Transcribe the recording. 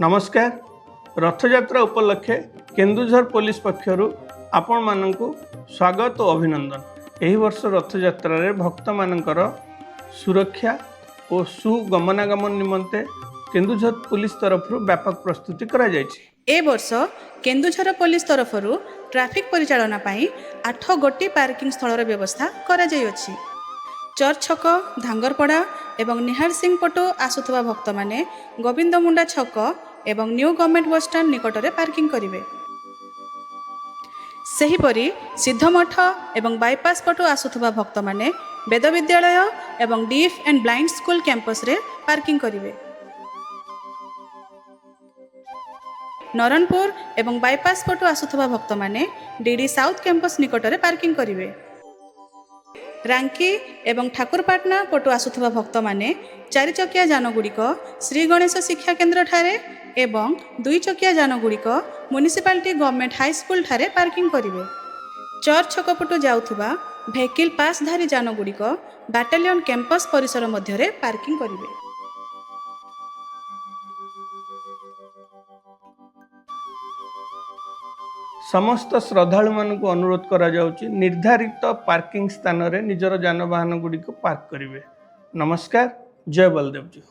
नमस्कार। रथयात्रा उपलक्षे केन्दुझर पुलिस पक्षरु आपण माननकु स्वागत और अभिनंदन। एही वर्ष रथयात्रा रे भक्त मानकर सुरक्षा और सुगमनागमन निमंते केन्दुझर पुलिस तरफ व्यापक प्रस्तुति करा जायछि। ए वर्ष केन्दुझर पुलिस तरफ ट्रैफिक परिचालना पाई 8 गोटी पार्किंग स्थलर व्यवस्था करा जायछि। चर्च छक धांगरपड़ा एवं निहार सिंह पटो आसुथबा भक्त माने गोविंद मुंडा छक एवं न्यू गवर्नमेंट बस स्टैंड निकटरे पार्किंग करिवे। सेहीपरि सिद्धमठ एवं बाईपास पटो आसुथबा भक्त माने वेद विद्यालय एवं deaf and blind school campus रे पार्किंग करिवे। नरणपुर एवं बाईपास पटो आसुथबा भक्त माने डीडी साउथ कैंपस निकटरे पार्किंग करिवे। रांकी एवं ठाकुरपाटना पटु आसुथबा भक्त माने 4 चकिया जान गुड़िक श्री गणेश शिक्षा केन्द्र ठारे एवं 2 चकिया जान गुड़िक म्युनिसिपालिटी गवर्नमेंट हाई स्कूल ठारे पार्किंग करिवे। चर्च छक पटु जाउथबा भेहिकल पासधारी जान गुड़िक बाटालियन कैंपस परिसर मध्यरे पार्किंग करिवे। समस्त श्रद्धालु मानक अनुरोध करा जाउची निर्धारित पार्किंग स्थान रे निजर जानवाहन गुड़ी को पार्क करिवे। नमस्कार। जय बलदेव जी।